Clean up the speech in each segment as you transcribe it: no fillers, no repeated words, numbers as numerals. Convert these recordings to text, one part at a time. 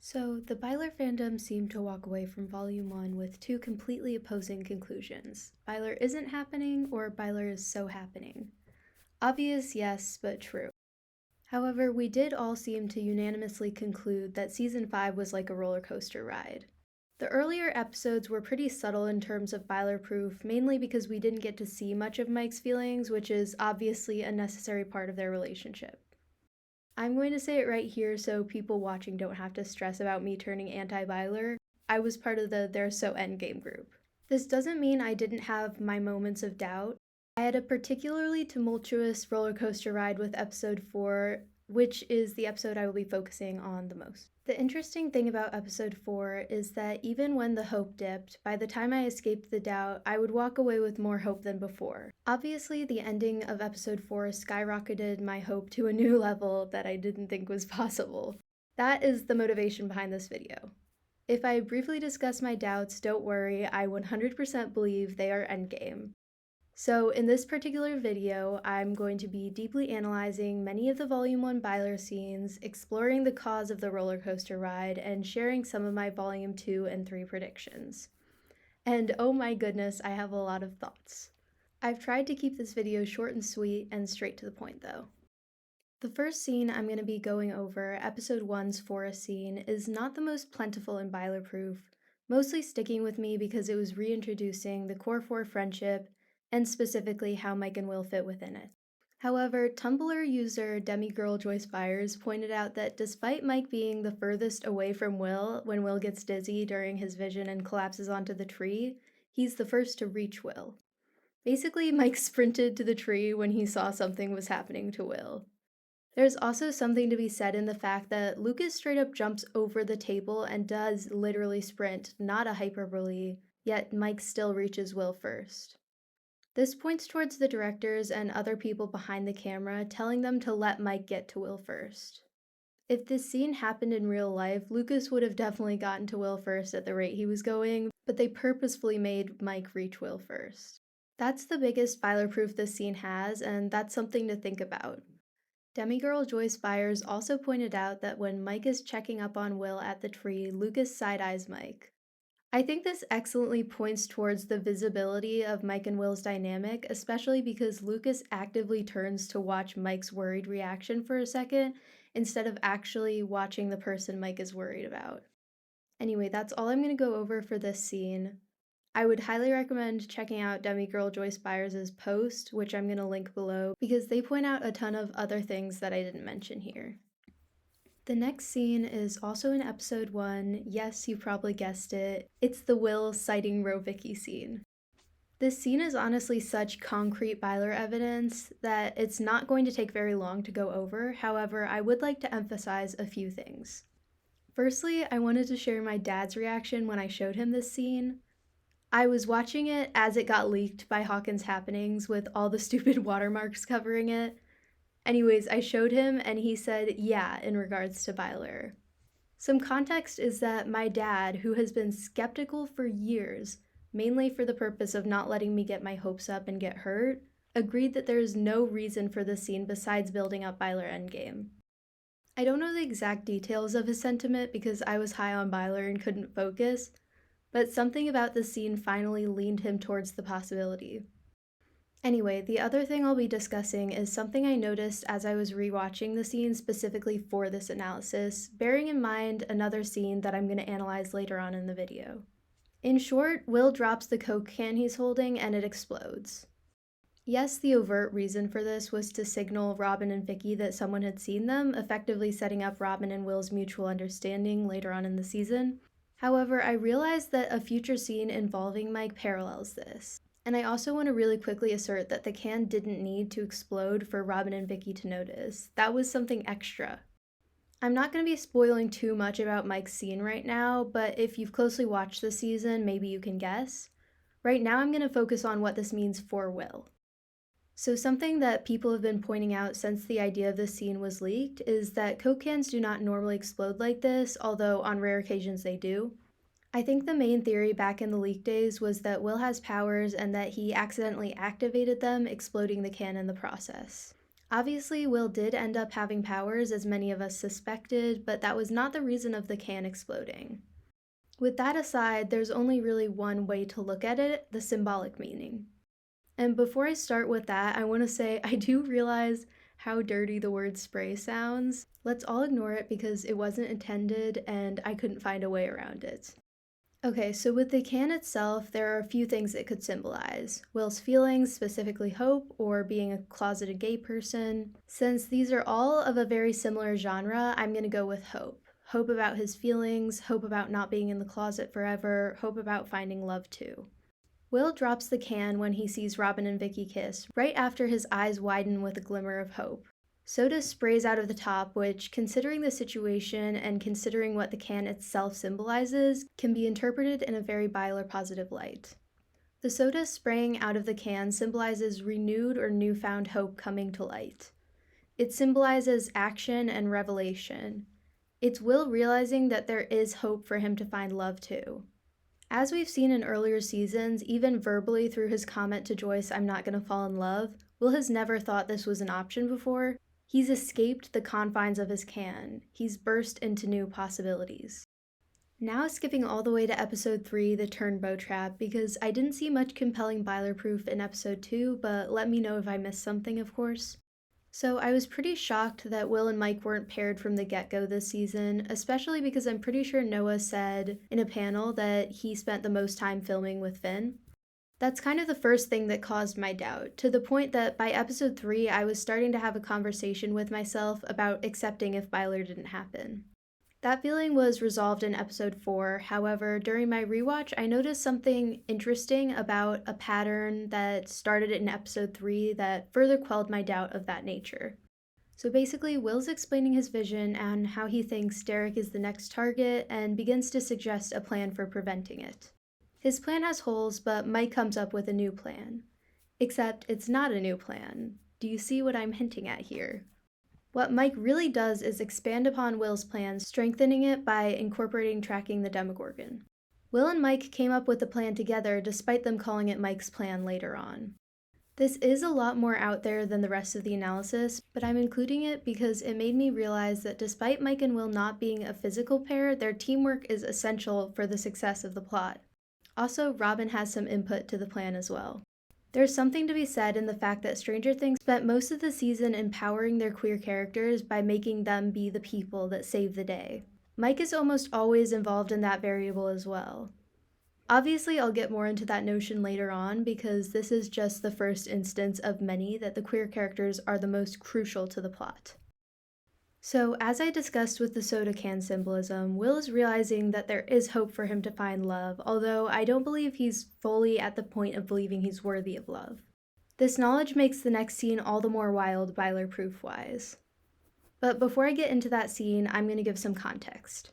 So, the Byler fandom seemed to walk away from Volume 1 with two completely opposing conclusions. Byler isn't happening, or Byler is so happening. Obvious, yes, but true. However, we did all seem to unanimously conclude that Season 5 was like a roller coaster ride. The earlier episodes were pretty subtle in terms of Byler proof, mainly because we didn't get to see much of Mike's feelings, which is obviously a necessary part of their relationship. I'm going to say it right here so people watching don't have to stress about me turning anti-Byler. I was part of the They're So Endgame group. This doesn't mean I didn't have my moments of doubt. I had a particularly tumultuous roller coaster ride with episode 4, which is the episode I will be focusing on the most. The interesting thing about episode 4 is that even when the hope dipped, by the time I escaped the doubt, I would walk away with more hope than before. Obviously, the ending of episode 4 skyrocketed my hope to a new level that I didn't think was possible. That is the motivation behind this video. If I briefly discuss my doubts, don't worry, I 100% believe they are endgame. So in this particular video, I'm going to be deeply analyzing many of the Volume 1 Byler scenes, exploring the cause of the roller coaster ride, and sharing some of my Volume 2 and 3 predictions. And oh my goodness, I have a lot of thoughts. I've tried to keep this video short and sweet and straight to the point though. The first scene I'm going to be going over, episode 1's forest scene, is not the most plentiful and Byler proof, mostly sticking with me because it was reintroducing the core 4 friendship, and specifically how Mike and Will fit within it. However, Tumblr user Demigirljoycebyers pointed out that despite Mike being the furthest away from Will when Will gets dizzy during his vision and collapses onto the tree, he's the first to reach Will. Basically, Mike sprinted to the tree when he saw something was happening to Will. There's also something to be said in the fact that Lucas straight up jumps over the table and does literally sprint, not a hyperbole, yet Mike still reaches Will first. This points towards the directors and other people behind the camera telling them to let Mike get to Will first. If this scene happened in real life, Lucas would have definitely gotten to Will first at the rate he was going, but they purposefully made Mike reach Will first. That's the biggest Byler proof this scene has, and that's something to think about. Demigirljoycebyers also pointed out that when Mike is checking up on Will at the tree, Lucas side-eyes Mike. I think this excellently points towards the visibility of Mike and Will's dynamic, especially because Lucas actively turns to watch Mike's worried reaction for a second, instead of actually watching the person Mike is worried about. Anyway, that's all I'm going to go over for this scene. I would highly recommend checking out Demigirljoycebyers' post, which I'm going to link below, because they point out a ton of other things that I didn't mention here. The next scene is also in episode 1, yes, you probably guessed it, it's the Will sighting Rovicki scene. This scene is honestly such concrete Byler evidence that it's not going to take very long to go over, however, I would like to emphasize a few things. Firstly, I wanted to share my dad's reaction when I showed him this scene. I was watching it as it got leaked by Hawkins Happenings with all the stupid watermarks covering it. Anyways, I showed him and he said, yeah, in regards to Byler. Some context is that my dad, who has been skeptical for years, mainly for the purpose of not letting me get my hopes up and get hurt, agreed that there is no reason for this scene besides building up Byler endgame. I don't know the exact details of his sentiment because I was high on Byler and couldn't focus, but something about the scene finally leaned him towards the possibility. Anyway, the other thing I'll be discussing is something I noticed as I was rewatching the scene specifically for this analysis, bearing in mind another scene that I'm going to analyze later on in the video. In short, Will drops the Coke can he's holding and it explodes. Yes, the overt reason for this was to signal Robin and Vicky that someone had seen them, effectively setting up Robin and Will's mutual understanding later on in the season. However, I realized that a future scene involving Mike parallels this. And I also want to really quickly assert that the can didn't need to explode for Robin and Vicky to notice. That was something extra. I'm not going to be spoiling too much about Mike's scene right now, but if you've closely watched the season, maybe you can guess. Right now I'm going to focus on what this means for Will. So something that people have been pointing out since the idea of this scene was leaked is that Coke cans do not normally explode like this, although on rare occasions they do. I think the main theory back in the leak days was that Will has powers and that he accidentally activated them, exploding the can in the process. Obviously, Will did end up having powers, as many of us suspected, but that was not the reason of the can exploding. With that aside, there's only really one way to look at it, the symbolic meaning. And before I start with that, I want to say I do realize how dirty the word spray sounds. Let's all ignore it because it wasn't intended and I couldn't find a way around it. Okay, so with the can itself, there are a few things it could symbolize. Will's feelings, specifically hope, or being a closeted gay person. Since these are all of a very similar genre, I'm going to go with hope. Hope about his feelings, hope about not being in the closet forever, hope about finding love too. Will drops the can when he sees Robin and Vicky kiss, right after his eyes widen with a glimmer of hope. Soda sprays out of the top, which, considering the situation and considering what the can itself symbolizes, can be interpreted in a very Byler positive light. The soda spraying out of the can symbolizes renewed or newfound hope coming to light. It symbolizes action and revelation. It's Will realizing that there is hope for him to find love too. As we've seen in earlier seasons, even verbally through his comment to Joyce, "I'm not gonna fall in love," Will has never thought this was an option before. He's escaped the confines of his can. He's burst into new possibilities. Now skipping all the way to episode 3, the Turnbow Trap, because I didn't see much compelling Byler proof in episode 2, but let me know if I missed something, of course. So I was pretty shocked that Will and Mike weren't paired from the get-go this season, especially because I'm pretty sure Noah said in a panel that he spent the most time filming with Finn. That's kind of the first thing that caused my doubt, to the point that by episode 3 I was starting to have a conversation with myself about accepting if Byler didn't happen. That feeling was resolved in episode 4, however, during my rewatch I noticed something interesting about a pattern that started in episode 3 that further quelled my doubt of that nature. So basically, Will's explaining his vision and how he thinks Derek is the next target and begins to suggest a plan for preventing it. His plan has holes, but Mike comes up with a new plan. Except it's not a new plan. Do you see what I'm hinting at here? What Mike really does is expand upon Will's plan, strengthening it by incorporating tracking the Demogorgon. Will and Mike came up with the plan together despite them calling it Mike's plan later on. This is a lot more out there than the rest of the analysis, but I'm including it because it made me realize that despite Mike and Will not being a physical pair, their teamwork is essential for the success of the plot. Also, Robin has some input to the plan as well. There's something to be said in the fact that Stranger Things spent most of the season empowering their queer characters by making them be the people that save the day. Mike is almost always involved in that variable as well. Obviously, I'll get more into that notion later on because this is just the first instance of many that the queer characters are the most crucial to the plot. So, as I discussed with the soda can symbolism, Will is realizing that there is hope for him to find love, although I don't believe he's fully at the point of believing he's worthy of love. This knowledge makes the next scene all the more wild Byler proof-wise. But before I get into that scene, I'm going to give some context.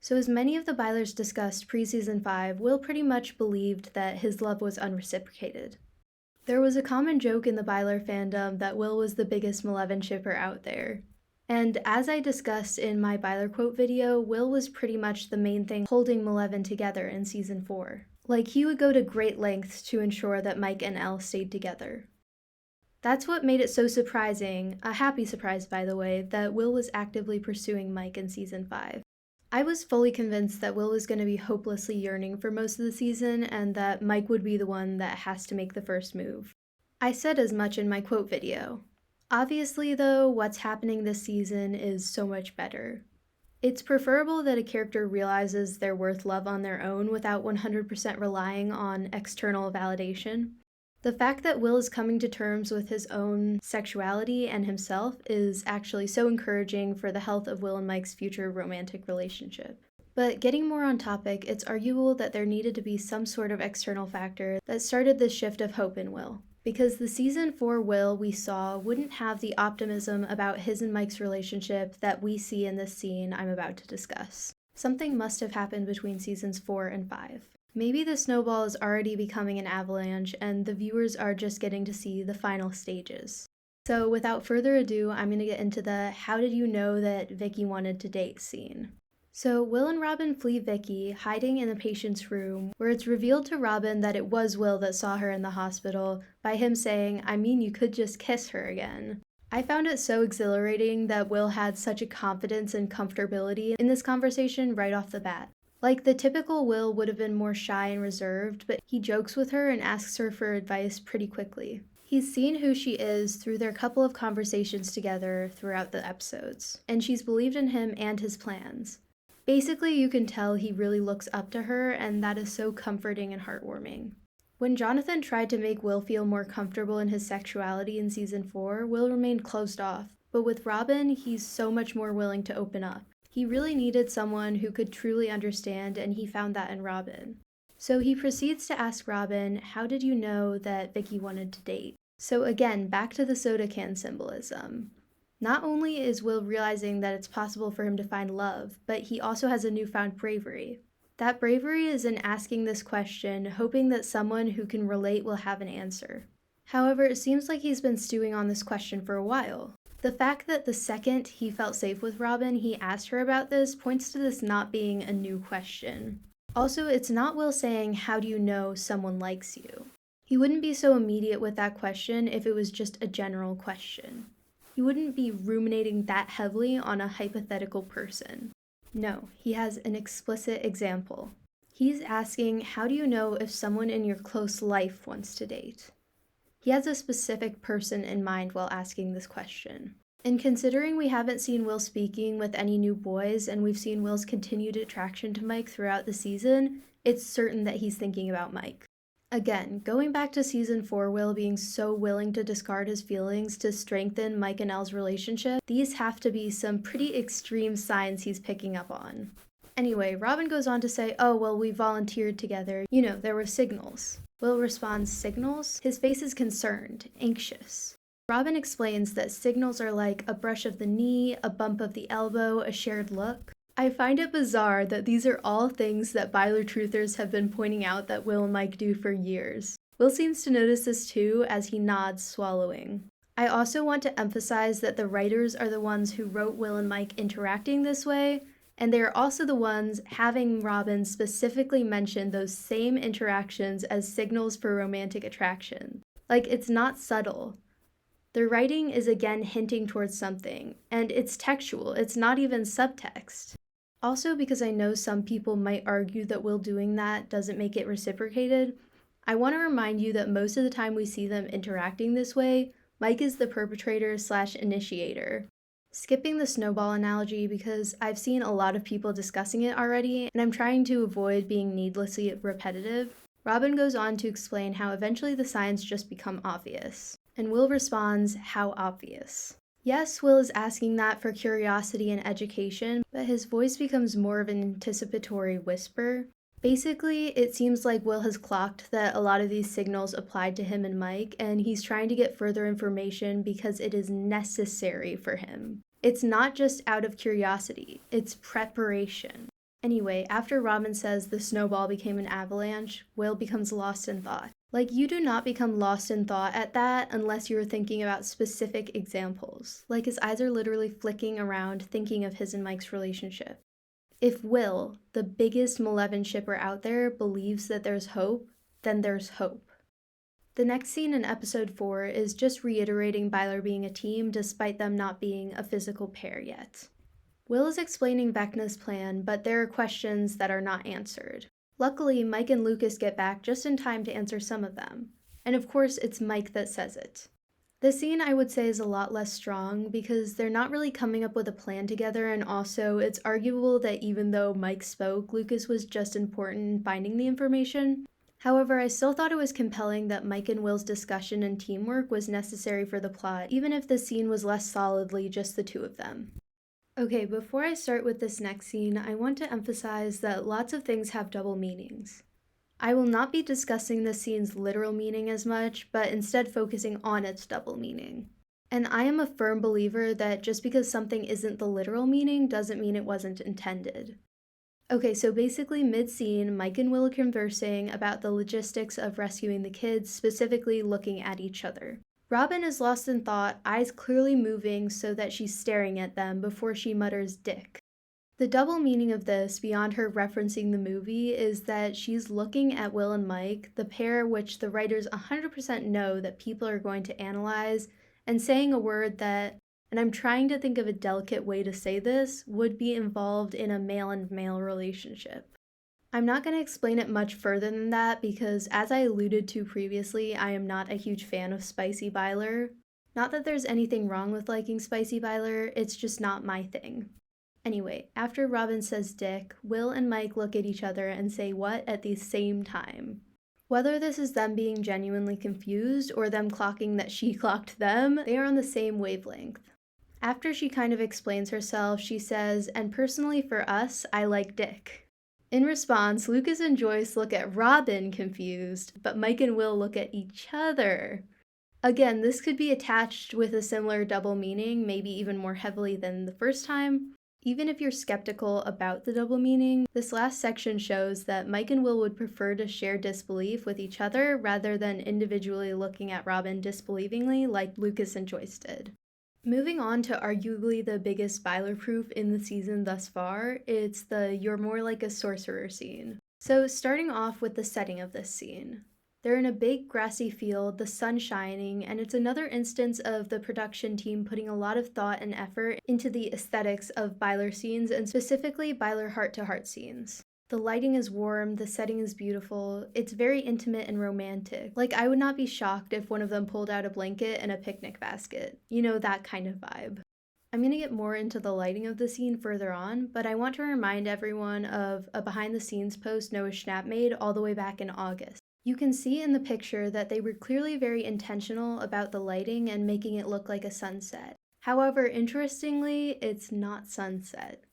So as many of the Bylers discussed pre-season 5, Will pretty much believed that his love was unreciprocated. There was a common joke in the Byler fandom that Will was the biggest Malevolent shipper out there. And as I discussed in my Byler quote video, Will was pretty much the main thing holding Malevolent together in season 4. Like, he would go to great lengths to ensure that Mike and Elle stayed together. That's what made it so surprising, a happy surprise by the way, that Will was actively pursuing Mike in season 5. I was fully convinced that Will was going to be hopelessly yearning for most of the season and that Mike would be the one that has to make the first move. I said as much in my quote video. Obviously though, what's happening this season is so much better. It's preferable that a character realizes they're worth love on their own without 100% relying on external validation. The fact that Will is coming to terms with his own sexuality and himself is actually so encouraging for the health of Will and Mike's future romantic relationship. But getting more on topic, it's arguable that there needed to be some sort of external factor that started this shift of hope in Will. Because the season 4 Will we saw wouldn't have the optimism about his and Mike's relationship that we see in this scene I'm about to discuss. Something must have happened between seasons 4 and 5. Maybe the snowball is already becoming an avalanche and the viewers are just getting to see the final stages. So without further ado, I'm going to get into the how did you know that Vicky wanted to date scene. So Will and Robin flee Vicky, hiding in the patient's room, where it's revealed to Robin that it was Will that saw her in the hospital by him saying, "I mean, you could just kiss her again." I found it so exhilarating that Will had such a confidence and comfortability in this conversation right off the bat. Like, the typical Will would have been more shy and reserved, but he jokes with her and asks her for advice pretty quickly. He's seen who she is through their couple of conversations together throughout the episodes, and she's believed in him and his plans. Basically, you can tell he really looks up to her, and that is so comforting and heartwarming. When Jonathan tried to make Will feel more comfortable in his sexuality in season 4, Will remained closed off, but with Robin, he's so much more willing to open up. He really needed someone who could truly understand, and he found that in Robin. So he proceeds to ask Robin, how did you know that Vicky wanted to date? So again, back to the soda can symbolism. Not only is Will realizing that it's possible for him to find love, but he also has a newfound bravery. That bravery is in asking this question, hoping that someone who can relate will have an answer. However, it seems like he's been stewing on this question for a while. The fact that the second he felt safe with Robin, he asked her about this points to this not being a new question. Also, it's not Will saying, how do you know someone likes you? He wouldn't be so immediate with that question if it was just a general question. He wouldn't be ruminating that heavily on a hypothetical person. No, he has an explicit example. He's asking, how do you know if someone in your close life wants to date? He has a specific person in mind while asking this question. And considering we haven't seen Will speaking with any new boys and we've seen Will's continued attraction to Mike throughout the season, it's certain that he's thinking about Mike. Again, going back to season 4, Will being so willing to discard his feelings to strengthen Mike and Elle's relationship, these have to be some pretty extreme signs he's picking up on. Anyway, Robin goes on to say, oh, well, we volunteered together. You know, there were signals. Will responds, signals? His face is concerned, anxious. Robin explains that signals are like a brush of the knee, a bump of the elbow, a shared look. I find it bizarre that these are all things that Byler truthers have been pointing out that Will and Mike do for years. Will seems to notice this too as he nods, swallowing. I also want to emphasize that the writers are the ones who wrote Will and Mike interacting this way, and they are also the ones having Robin specifically mention those same interactions as signals for romantic attraction. Like, it's not subtle. The writing is again hinting towards something, and it's textual, it's not even subtext. Also, because I know some people might argue that Will doing that doesn't make it reciprocated, I want to remind you that most of the time we see them interacting this way, Mike is the perpetrator/initiator. Skipping the snowball analogy because I've seen a lot of people discussing it already, and I'm trying to avoid being needlessly repetitive, Robin goes on to explain how eventually the signs just become obvious. And Will responds, how obvious? Yes, Will is asking that for curiosity and education, but his voice becomes more of an anticipatory whisper. Basically, it seems like Will has clocked that a lot of these signals applied to him and Mike, and he's trying to get further information because it is necessary for him. It's not just out of curiosity, it's preparation. Anyway, after Robin says the snowball became an avalanche, Will becomes lost in thought. Like, you do not become lost in thought at that unless you are thinking about specific examples. Like, his eyes are literally flicking around thinking of his and Mike's relationship. If Will, the biggest malevolent shipper out there, believes that there's hope, then there's hope. The next scene in episode 4 is just reiterating Byler being a team despite them not being a physical pair yet. Will is explaining Vecna's plan, but there are questions that are not answered. Luckily, Mike and Lucas get back just in time to answer some of them. And of course, it's Mike that says it. The scene, I would say, is a lot less strong because they're not really coming up with a plan together, and also it's arguable that even though Mike spoke, Lucas was just important in finding the information. However, I still thought it was compelling that Mike and Will's discussion and teamwork was necessary for the plot, even if the scene was less solidly just the two of them. Okay, before I start with this next scene, I want to emphasize that lots of things have double meanings. I will not be discussing this scene's literal meaning as much, but instead focusing on its double meaning. And I am a firm believer that just because something isn't the literal meaning doesn't mean it wasn't intended. Okay, so basically mid-scene, Mike and Will are conversing about the logistics of rescuing the kids, specifically looking at each other. Robin is lost in thought, eyes clearly moving so that she's staring at them before she mutters dick. The double meaning of this, beyond her referencing the movie, is that she's looking at Will and Mike, the pair which the writers 100% know that people are going to analyze and saying a word that, and I'm trying to think of a delicate way to say this, would be involved in a male and male relationship. I'm not going to explain it much further than that because, as I alluded to previously, I am not a huge fan of spicy Byler. Not that there's anything wrong with liking spicy Byler, it's just not my thing. Anyway, after Robin says dick, Will and Mike look at each other and say what at the same time. Whether this is them being genuinely confused or them clocking that she clocked them, they are on the same wavelength. After she kind of explains herself, she says, "And personally for us, I like dick." In response, Lucas and Joyce look at Robin confused, but Mike and Will look at each other. Again, this could be attached with a similar double meaning, maybe even more heavily than the first time. Even if you're skeptical about the double meaning, this last section shows that Mike and Will would prefer to share disbelief with each other rather than individually looking at Robin disbelievingly like Lucas and Joyce did. Moving on to arguably the biggest Byler proof in the season thus far, it's the "you're more like a sorcerer" scene. So starting off with the setting of this scene. They're in a big grassy field, the sun shining, and it's another instance of the production team putting a lot of thought and effort into the aesthetics of Byler scenes, and specifically Byler heart-to-heart scenes. The lighting is warm, the setting is beautiful, it's very intimate and romantic. Like, I would not be shocked if one of them pulled out a blanket and a picnic basket. You know, that kind of vibe. I'm going to get more into the lighting of the scene further on, but I want to remind everyone of a behind-the-scenes post Noah Schnapp made all the way back in August. You can see in the picture that they were clearly very intentional about the lighting and making it look like a sunset. However, interestingly, it's not sunset.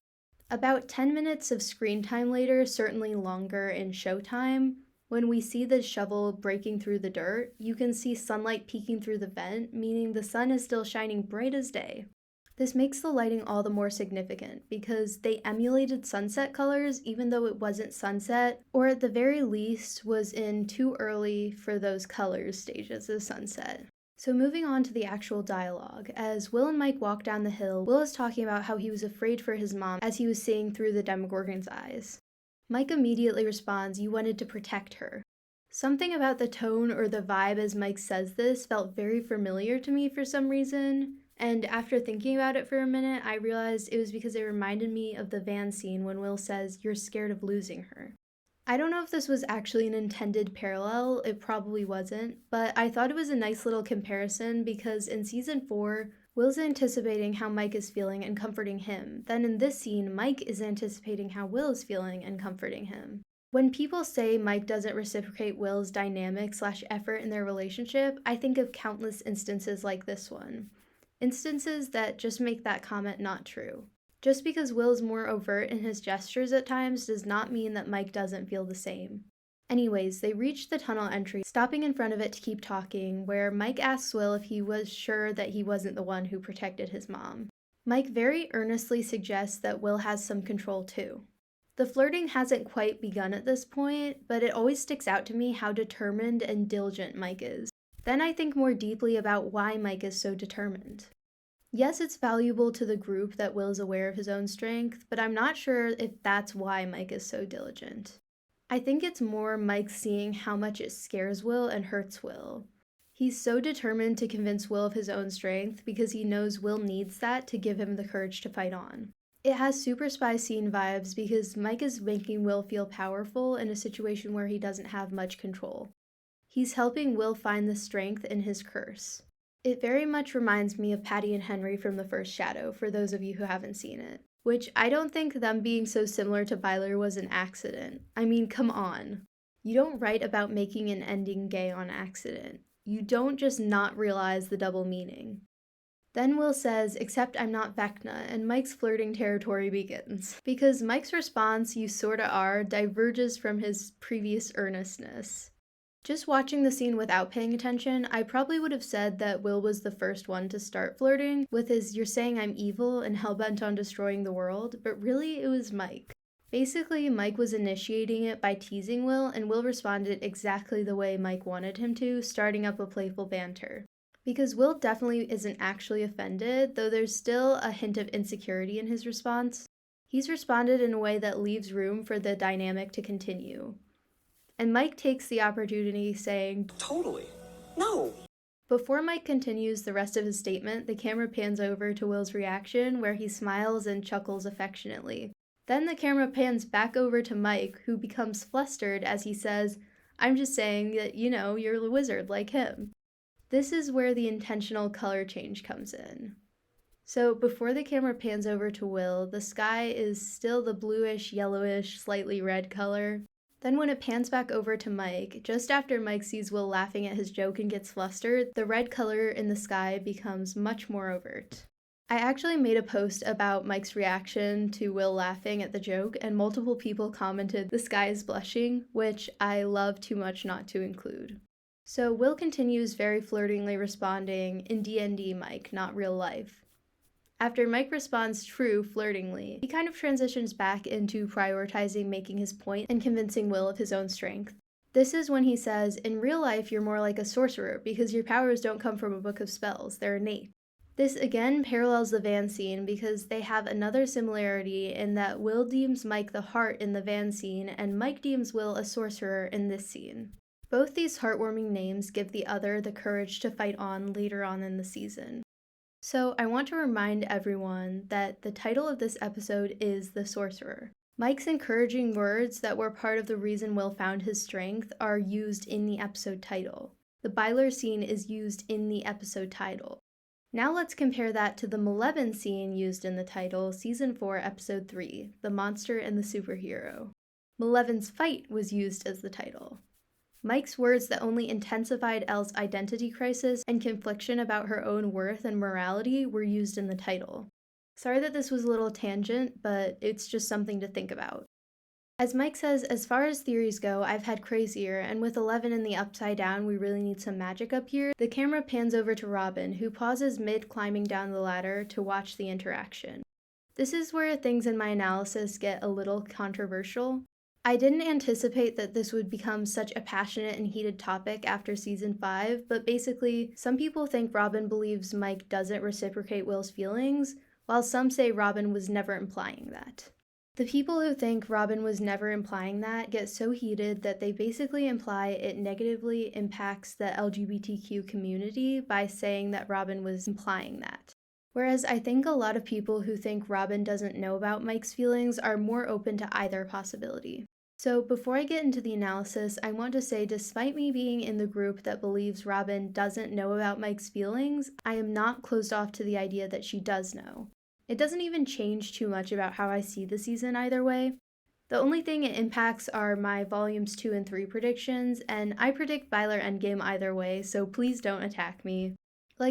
About 10 minutes of screen time later, certainly longer in showtime, when we see the shovel breaking through the dirt, you can see sunlight peeking through the vent, meaning the sun is still shining bright as day. This makes the lighting all the more significant because they emulated sunset colors even though it wasn't sunset, or at the very least was in too early for those colors stages of sunset. So moving on to the actual dialogue, as Will and Mike walk down the hill, Will is talking about how he was afraid for his mom as he was seeing through the Demogorgon's eyes. Mike immediately responds, "You wanted to protect her." Something about the tone or the vibe as Mike says this felt very familiar to me for some reason. And after thinking about it for a minute, I realized it was because it reminded me of the van scene when Will says, "You're scared of losing her." I don't know if this was actually an intended parallel, it probably wasn't, but I thought it was a nice little comparison because in season 4, Will's anticipating how Mike is feeling and comforting him. Then in this scene, Mike is anticipating how Will is feeling and comforting him. When people say Mike doesn't reciprocate Will's dynamic/effort in their relationship, I think of countless instances like this one. Instances that just make that comment not true. Just because Will is more overt in his gestures at times does not mean that Mike doesn't feel the same. Anyways, they reach the tunnel entry, stopping in front of it to keep talking, where Mike asks Will if he was sure that he wasn't the one who protected his mom. Mike very earnestly suggests that Will has some control too. The flirting hasn't quite begun at this point, but it always sticks out to me how determined and diligent Mike is. Then I think more deeply about why Mike is so determined. Yes, it's valuable to the group that Will is aware of his own strength, but I'm not sure if that's why Mike is so diligent. I think it's more Mike seeing how much it scares Will and hurts Will. He's so determined to convince Will of his own strength because he knows Will needs that to give him the courage to fight on. It has Super Spy scene vibes because Mike is making Will feel powerful in a situation where he doesn't have much control. He's helping Will find the strength in his curse. It very much reminds me of Patty and Henry from the first Shadow, for those of you who haven't seen it. Which I don't think them being so similar to Byler was an accident. I mean, come on. You don't write about making an ending gay on accident. You don't just not realize the double meaning. Then Will says, "Except I'm not Vecna," and Mike's flirting territory begins. Because Mike's response, "You sorta are," diverges from his previous earnestness. Just watching the scene without paying attention, I probably would have said that Will was the first one to start flirting with his "you're saying I'm evil and hellbent on destroying the world," but really it was Mike. Basically, Mike was initiating it by teasing Will, and Will responded exactly the way Mike wanted him to, starting up a playful banter. Because Will definitely isn't actually offended, though there's still a hint of insecurity in his response. He's responded in a way that leaves room for the dynamic to continue. And Mike takes the opportunity saying, "Totally. No." Before Mike continues the rest of his statement, the camera pans over to Will's reaction, where he smiles and chuckles affectionately. Then the camera pans back over to Mike, who becomes flustered as he says, "I'm just saying that, you're the wizard like him." This is where the intentional color change comes in. So before the camera pans over to Will, the sky is still the bluish, yellowish, slightly red color. Then when it pans back over to Mike, just after Mike sees Will laughing at his joke and gets flustered, the red color in the sky becomes much more overt. I actually made a post about Mike's reaction to Will laughing at the joke, and multiple people commented, "The sky is blushing," which I love too much not to include. So Will continues very flirtingly responding, "In D&D, Mike, not real life." After Mike responds true flirtingly, he kind of transitions back into prioritizing making his point and convincing Will of his own strength. This is when he says, "In real life, you're more like a sorcerer because your powers don't come from a book of spells, they're innate." This again parallels the van scene because they have another similarity in that Will deems Mike the heart in the van scene and Mike deems Will a sorcerer in this scene. Both these heartwarming names give the other the courage to fight on later on in the season. So I want to remind everyone that the title of this episode is The Sorcerer. Mike's encouraging words that were part of the reason Will found his strength are used in the episode title. The Byler scene is used in the episode title. Now let's compare that to the Malevolent scene used in the title, Season 4, Episode 3, The Monster and the Superhero. Malevolent's fight was used as the title. Mike's words that only intensified Elle's identity crisis and confliction about her own worth and morality were used in the title. Sorry that this was a little tangent, but it's just something to think about. As Mike says, as far as theories go, I've had crazier, and with 11 in the upside down, we really need some magic up here. The camera pans over to Robin, who pauses mid-climbing down the ladder to watch the interaction. This is where things in my analysis get a little controversial. I didn't anticipate that this would become such a passionate and heated topic after Season 5, but basically, some people think Robin believes Mike doesn't reciprocate Will's feelings, while some say Robin was never implying that. The people who think Robin was never implying that get so heated that they basically imply it negatively impacts the LGBTQ community by saying that Robin was implying that. Whereas I think a lot of people who think Robin doesn't know about Mike's feelings are more open to either possibility. So before I get into the analysis, I want to say despite me being in the group that believes Robin doesn't know about Mike's feelings, I am not closed off to the idea that she does know. It doesn't even change too much about how I see the season either way. The only thing it impacts are my volumes 2 and 3 predictions, and I predict Byler endgame either way, so please don't attack me.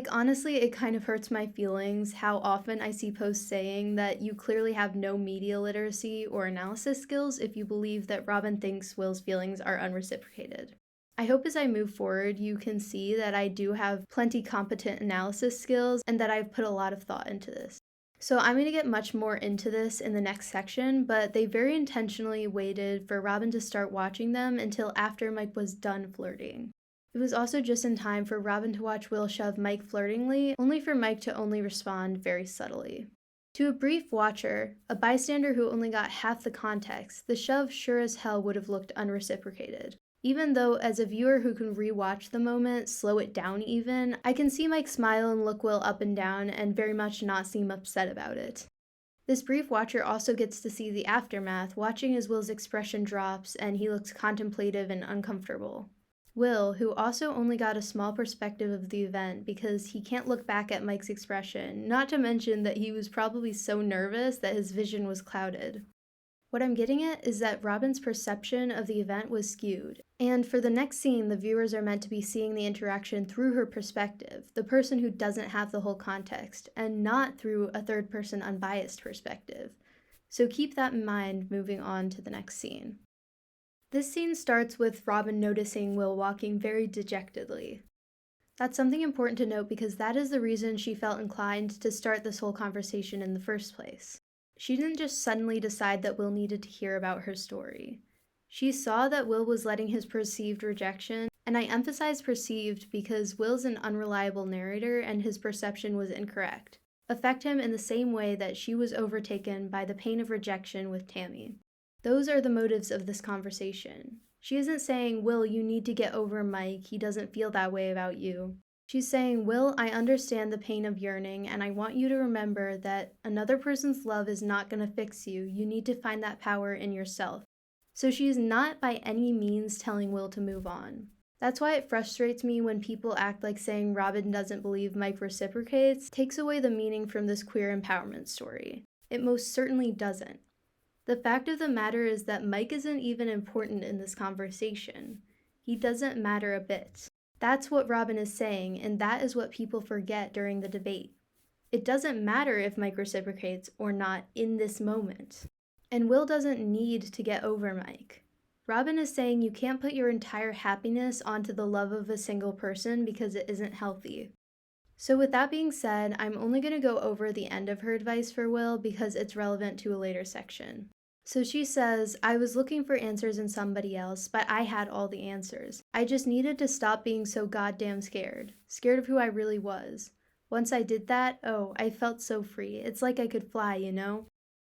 Honestly, it kind of hurts my feelings how often I see posts saying that you clearly have no media literacy or analysis skills if you believe that Robin thinks Will's feelings are unreciprocated. I hope as I move forward you can see that I do have plenty competent analysis skills and that I've put a lot of thought into this. So I'm going to get much more into this in the next section, but they very intentionally waited for Robin to start watching them until after Mike was done flirting. It was also just in time for Robin to watch Will shove Mike flirtingly, only for Mike to only respond very subtly. To a brief watcher, a bystander who only got half the context, the shove sure as hell would have looked unreciprocated. Even though, as a viewer who can rewatch the moment, slow it down even, I can see Mike smile and look Will up and down and very much not seem upset about it. This brief watcher also gets to see the aftermath, watching as Will's expression drops and he looks contemplative and uncomfortable. Will, who also only got a small perspective of the event because he can't look back at Mike's expression, not to mention that he was probably so nervous that his vision was clouded. What I'm getting at is that Robin's perception of the event was skewed, and for the next scene, the viewers are meant to be seeing the interaction through her perspective, the person who doesn't have the whole context, and not through a third-person unbiased perspective. So keep that in mind moving on to the next scene. This scene starts with Robin noticing Will walking very dejectedly. That's something important to note because that is the reason she felt inclined to start this whole conversation in the first place. She didn't just suddenly decide that Will needed to hear about her story. She saw that Will was letting his perceived rejection, and I emphasize perceived because Will's an unreliable narrator and his perception was incorrect, affect him in the same way that she was overtaken by the pain of rejection with Tammy. Those are the motives of this conversation. She isn't saying, "Will, you need to get over Mike, he doesn't feel that way about you." She's saying, Will, I understand the pain of yearning, and I want you to remember that another person's love is not going to fix you. You need to find that power in yourself. So she's not by any means telling Will to move on. That's why it frustrates me when people act like saying Robin doesn't believe Mike reciprocates takes away the meaning from this queer empowerment story. It most certainly doesn't. The fact of the matter is that Mike isn't even important in this conversation. He doesn't matter a bit. That's what Robin is saying, and that is what people forget during the debate. It doesn't matter if Mike reciprocates or not in this moment. And Will doesn't need to get over Mike. Robin is saying you can't put your entire happiness onto the love of a single person because it isn't healthy. So with that being said, I'm only going to go over the end of her advice for Will because it's relevant to a later section. So she says, I was looking for answers in somebody else, but I had all the answers. I just needed to stop being so goddamn scared. Scared of who I really was. Once I did that, oh, I felt so free. It's like I could fly, you know?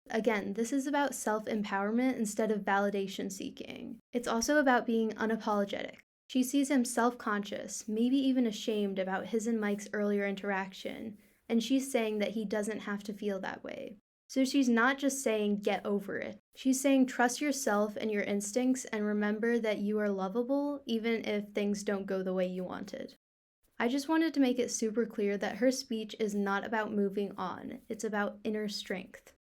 Again, this is about self-empowerment instead of validation seeking. It's also about being unapologetic. She sees him self-conscious, maybe even ashamed about his and Mike's earlier interaction, and she's saying that he doesn't have to feel that way. So she's not just saying get over it. She's saying trust yourself and your instincts and remember that you are lovable even if things don't go the way you wanted. I just wanted to make it super clear that her speech is not about moving on, it's about inner strength.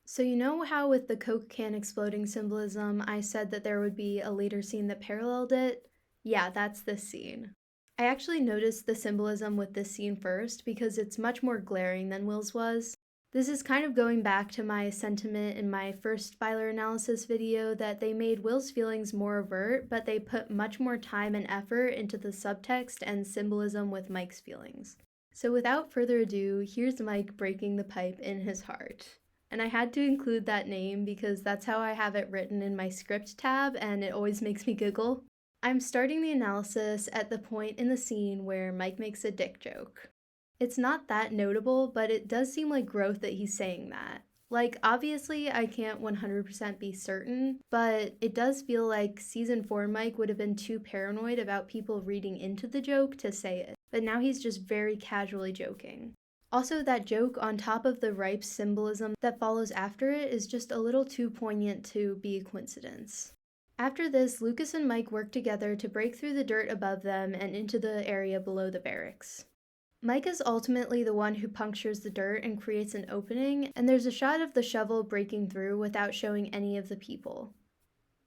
So you know how with the Coke can exploding symbolism, I said that there would be a later scene that paralleled it? Yeah, that's this scene. I actually noticed the symbolism with this scene first because it's much more glaring than Will's was. This is kind of going back to my sentiment in my first Byler analysis video that they made Will's feelings more overt, but they put much more time and effort into the subtext and symbolism with Mike's feelings. So without further ado, here's Mike breaking the pipe in his heart. And I had to include that name because that's how I have it written in my script tab and it always makes me giggle. I'm starting the analysis at the point in the scene where Mike makes a dick joke. It's not that notable, but it does seem like growth that he's saying that. Like, obviously, I can't 100% be certain, but it does feel like Season 4 Mike would have been too paranoid about people reading into the joke to say it, but now he's just very casually joking. Also, that joke on top of the ripe symbolism that follows after it is just a little too poignant to be a coincidence. After this, Lucas and Mike work together to break through the dirt above them and into the area below the barracks. Mike is ultimately the one who punctures the dirt and creates an opening, and there's a shot of the shovel breaking through without showing any of the people.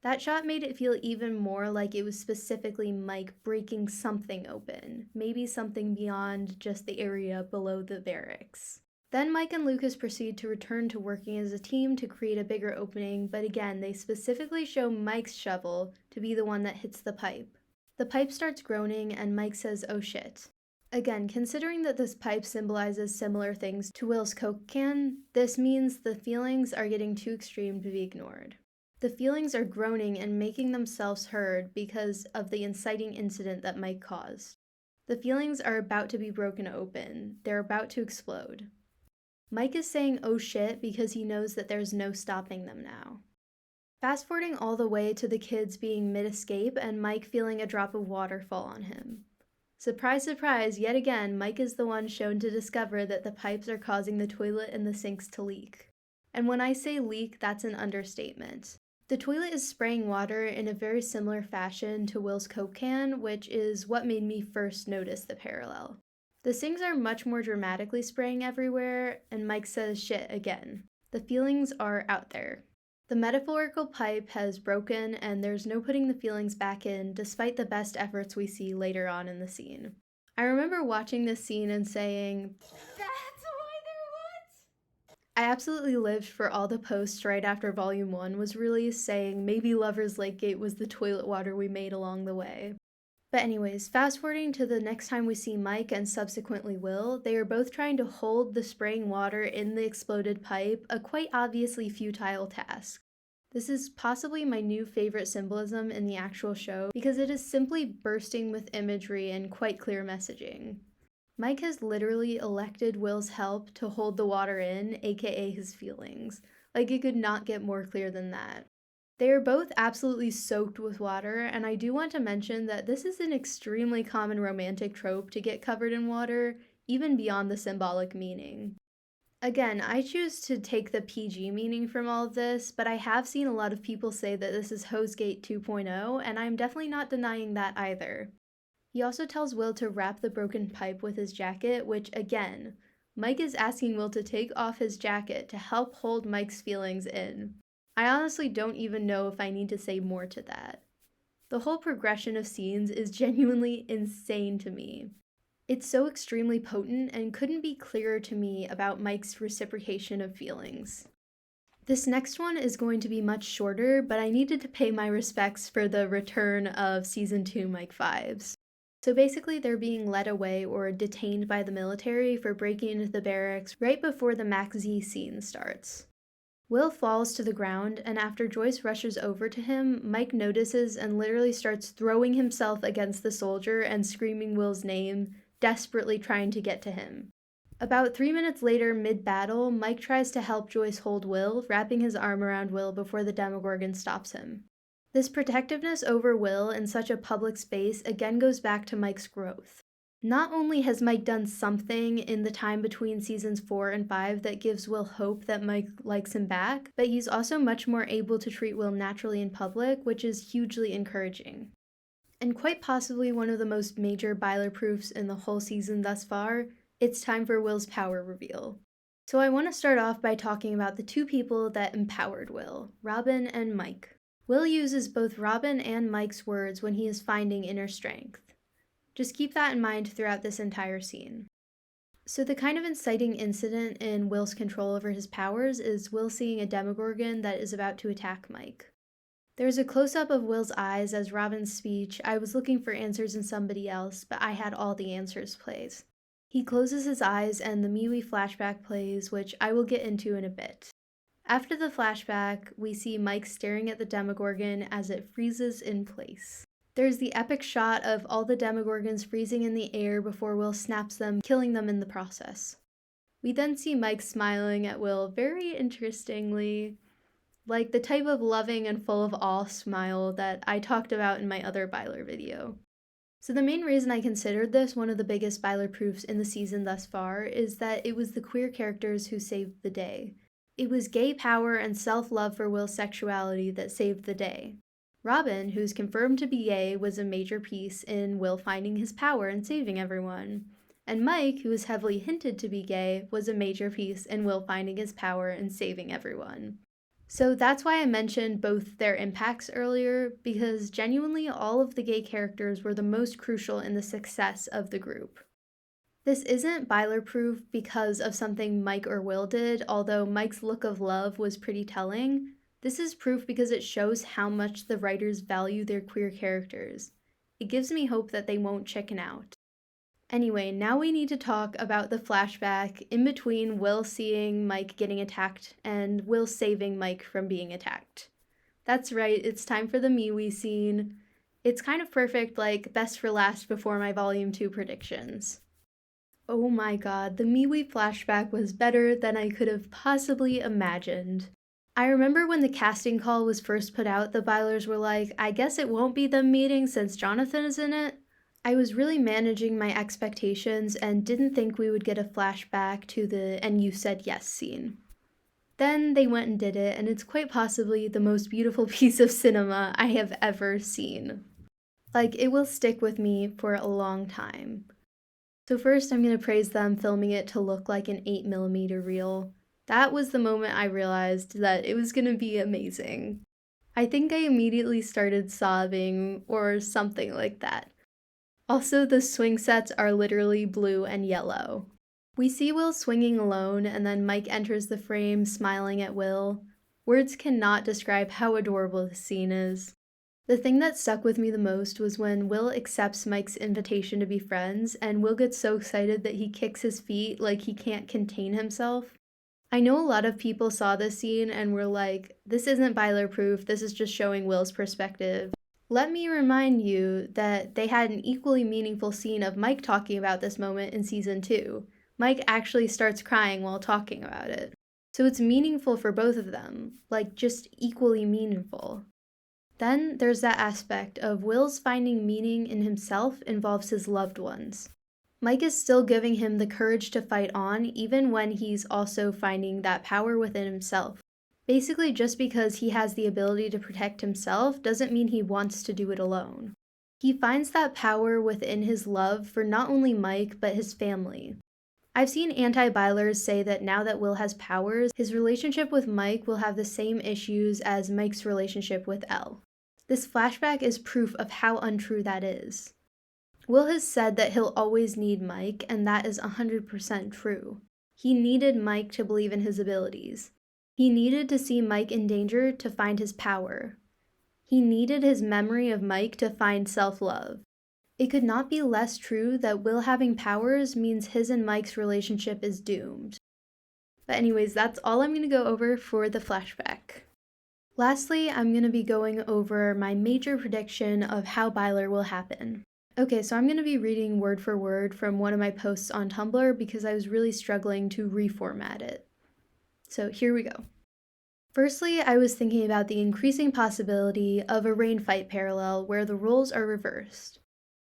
That shot made it feel even more like it was specifically Mike breaking something open, maybe something beyond just the area below the barracks. Then Mike and Lucas proceed to return to working as a team to create a bigger opening, but again, they specifically show Mike's shovel to be the one that hits the pipe. The pipe starts groaning, and Mike says, oh shit. Again, considering that this pipe symbolizes similar things to Will's Coke can, this means the feelings are getting too extreme to be ignored. The feelings are groaning and making themselves heard because of the inciting incident that Mike caused. The feelings are about to be broken open. They're about to explode. Mike is saying oh shit because he knows that there's no stopping them now. Fast forwarding all the way to the kids being mid-escape and Mike feeling a drop of water fall on him. Surprise, surprise, yet again, Mike is the one shown to discover that the pipes are causing the toilet and the sinks to leak. And when I say leak, that's an understatement. The toilet is spraying water in a very similar fashion to Will's Coke can, which is what made me first notice the parallel. The sinks are much more dramatically spraying everywhere, and Mike says shit again. The feelings are out there. The metaphorical pipe has broken, and there's no putting the feelings back in, despite the best efforts we see later on in the scene. I remember watching this scene and saying, that's why they're what? I absolutely lived for all the posts right after Volume 1 was released saying maybe Lover's Lake Gate was the toilet water we made along the way. But anyways, fast forwarding to the next time we see Mike and subsequently Will, they are both trying to hold the spraying water in the exploded pipe, a quite obviously futile task. This is possibly my new favorite symbolism in the actual show because it is simply bursting with imagery and quite clear messaging. Mike has literally elected Will's help to hold the water in, aka his feelings. Like, it could not get more clear than that. They are both absolutely soaked with water, and I do want to mention that this is an extremely common romantic trope to get covered in water, even beyond the symbolic meaning. Again, I choose to take the PG meaning from all of this, but I have seen a lot of people say that this is Hosegate 2.0, and I'm definitely not denying that either. He also tells Will to wrap the broken pipe with his jacket, which, again, Mike is asking Will to take off his jacket to help hold Mike's feelings in. I honestly don't even know if I need to say more to that. The whole progression of scenes is genuinely insane to me. It's so extremely potent and couldn't be clearer to me about Mike's reciprocation of feelings. This next one is going to be much shorter, but I needed to pay my respects for the return of Season 2 Mike vibes. So basically, they're being led away or detained by the military for breaking into the barracks right before the Max Z scene starts. Will falls to the ground, and after Joyce rushes over to him, Mike notices and literally starts throwing himself against the soldier and screaming Will's name, desperately trying to get to him. About 3 minutes later, mid-battle, Mike tries to help Joyce hold Will, wrapping his arm around Will before the Demogorgon stops him. This protectiveness over Will in such a public space again goes back to Mike's growth. Not only has Mike done something in the time between seasons 4 and 5 that gives Will hope that Mike likes him back, but he's also much more able to treat Will naturally in public, which is hugely encouraging. And quite possibly one of the most major Byler proofs in the whole season thus far, it's time for Will's power reveal. So I want to start off by talking about the two people that empowered Will, Robin and Mike. Will uses both Robin and Mike's words when he is finding inner strength. Just keep that in mind throughout this entire scene. So the kind of inciting incident in Will's control over his powers is Will seeing a Demogorgon that is about to attack Mike. There's a close-up of Will's eyes as Robin's speech, "I was looking for answers in somebody else, but I had all the answers," plays. He closes his eyes and the MiWi flashback plays, which I will get into in a bit. After the flashback, we see Mike staring at the Demogorgon as it freezes in place. There's the epic shot of all the Demogorgons freezing in the air before Will snaps them, killing them in the process. We then see Mike smiling at Will very interestingly, like the type of loving and full of awe smile that I talked about in my other Byler video. So the main reason I considered this one of the biggest Byler proofs in the season thus far is that it was the queer characters who saved the day. It was gay power and self-love for Will's sexuality that saved the day. Robin, who's confirmed to be gay, was a major piece in Will finding his power and saving everyone. And Mike, who is heavily hinted to be gay, was a major piece in Will finding his power and saving everyone. So that's why I mentioned both their impacts earlier, because genuinely all of the gay characters were the most crucial in the success of the group. This isn't Byler proof because of something Mike or Will did, although Mike's look of love was pretty telling. This is proof because it shows how much the writers value their queer characters. It gives me hope that they won't chicken out. Anyway, now we need to talk about the flashback in between Will seeing Mike getting attacked and Will saving Mike from being attacked. That's right, it's time for the MiWi scene. It's kind of perfect, like best for last before my Volume 2 predictions. Oh my god, the MiWi flashback was better than I could have possibly imagined. I remember when the casting call was first put out, the Bylers were like, I guess it won't be them meeting since Jonathan is in it. I was really managing my expectations and didn't think we would get a flashback to the "and you said yes" scene. Then they went and did it, and it's quite possibly the most beautiful piece of cinema I have ever seen. Like, it will stick with me for a long time. So first I'm going to praise them filming it to look like an 8mm reel. That was the moment I realized that it was going to be amazing. I think I immediately started sobbing or something like that. Also, the swing sets are literally blue and yellow. We see Will swinging alone, and then Mike enters the frame smiling at Will. Words cannot describe how adorable this scene is. The thing that stuck with me the most was when Will accepts Mike's invitation to be friends, and Will gets so excited that he kicks his feet like he can't contain himself. I know a lot of people saw this scene and were like, this isn't Byler proof, this is just showing Will's perspective. Let me remind you that they had an equally meaningful scene of Mike talking about this moment in season 2. Mike actually starts crying while talking about it. So it's meaningful for both of them, like just equally meaningful. Then there's that aspect of Will's finding meaning in himself involves his loved ones. Mike is still giving him the courage to fight on, even when he's also finding that power within himself. Basically, just because he has the ability to protect himself doesn't mean he wants to do it alone. He finds that power within his love for not only Mike, but his family. I've seen anti-Bylers say that now that Will has powers, his relationship with Mike will have the same issues as Mike's relationship with Elle. This flashback is proof of how untrue that is. Will has said that he'll always need Mike, and that is 100% true. He needed Mike to believe in his abilities. He needed to see Mike in danger to find his power. He needed his memory of Mike to find self-love. It could not be less true that Will having powers means his and Mike's relationship is doomed. But anyways, that's all I'm going to go over for the flashback. Lastly, I'm going to be going over my major prediction of how Byler will happen. Okay, so I'm going to be reading word for word from one of my posts on Tumblr because I was really struggling to reformat it. So here we go. Firstly, I was thinking about the increasing possibility of a rain fight parallel where the roles are reversed.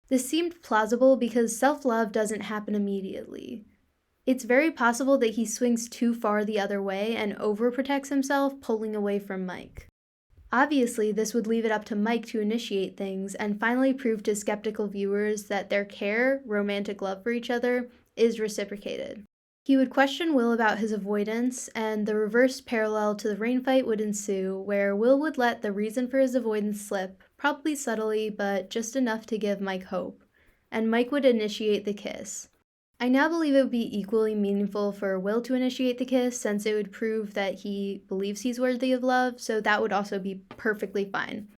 This seemed plausible because self-love doesn't happen immediately. It's very possible that he swings too far the other way and overprotects himself, pulling away from Mike. Obviously, this would leave it up to Mike to initiate things and finally prove to skeptical viewers that their care, romantic love for each other, is reciprocated. He would question Will about his avoidance, and the reversed parallel to the rain fight would ensue, where Will would let the reason for his avoidance slip, probably subtly, but just enough to give Mike hope, and Mike would initiate the kiss. I now believe it would be equally meaningful for Will to initiate the kiss, since it would prove that he believes he's worthy of love, so that would also be perfectly fine.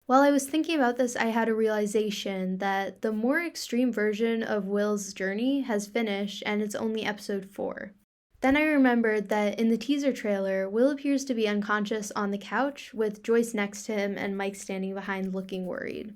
While I was thinking about this, I had a realization that the more extreme version of Will's journey has finished, and it's only episode 4. Then I remembered that in the teaser trailer, Will appears to be unconscious on the couch, with Joyce next to him and Mike standing behind looking worried.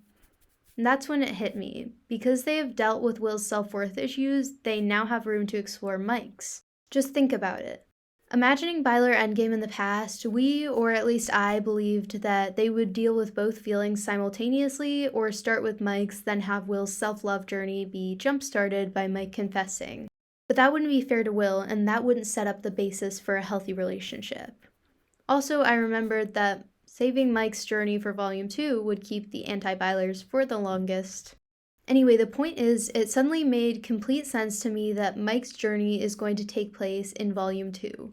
And that's when it hit me. Because they have dealt with Will's self-worth issues, they now have room to explore Mike's. Just think about it. Imagining Byler Endgame in the past, we, or at least I, believed that they would deal with both feelings simultaneously, or start with Mike's, then have Will's self-love journey be jump-started by Mike confessing. But that wouldn't be fair to Will, and that wouldn't set up the basis for a healthy relationship. Also, I remembered that saving Mike's journey for Volume 2 would keep the anti-Bylers for the longest. Anyway, the point is, it suddenly made complete sense to me that Mike's journey is going to take place in Volume 2.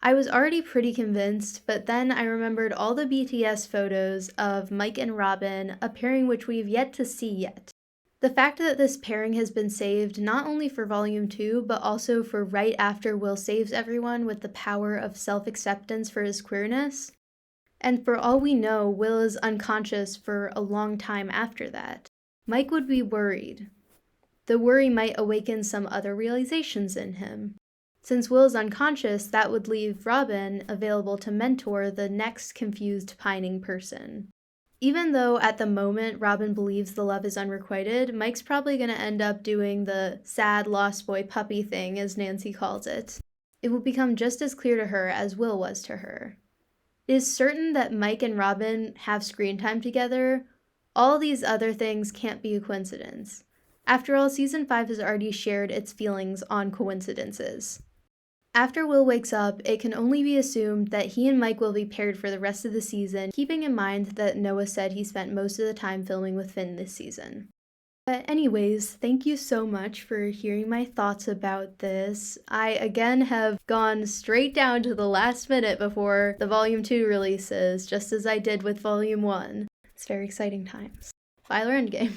I was already pretty convinced, but then I remembered all the BTS photos of Mike and Robin, a pairing which we've yet to see yet. The fact that this pairing has been saved not only for Volume 2, but also for right after Will saves everyone with the power of self-acceptance for his queerness. And for all we know, Will is unconscious for a long time after that. Mike would be worried. The worry might awaken some other realizations in him. Since Will is unconscious, that would leave Robin available to mentor the next confused, pining person. Even though at the moment Robin believes the love is unrequited, Mike's probably going to end up doing the sad lost boy puppy thing, as Nancy calls it. It will become just as clear to her as Will was to her. It is certain that Mike and Robin have screen time together. All these other things can't be a coincidence. After all, Season 5 has already shared its feelings on coincidences. After Will wakes up, it can only be assumed that he and Mike will be paired for the rest of the season, keeping in mind that Noah said he spent most of the time filming with Finn this season. But anyways, thank you so much for hearing my thoughts about this. I again have gone straight down to the last minute before the Volume 2 releases, just as I did with Volume 1. It's very exciting times. Byler Endgame.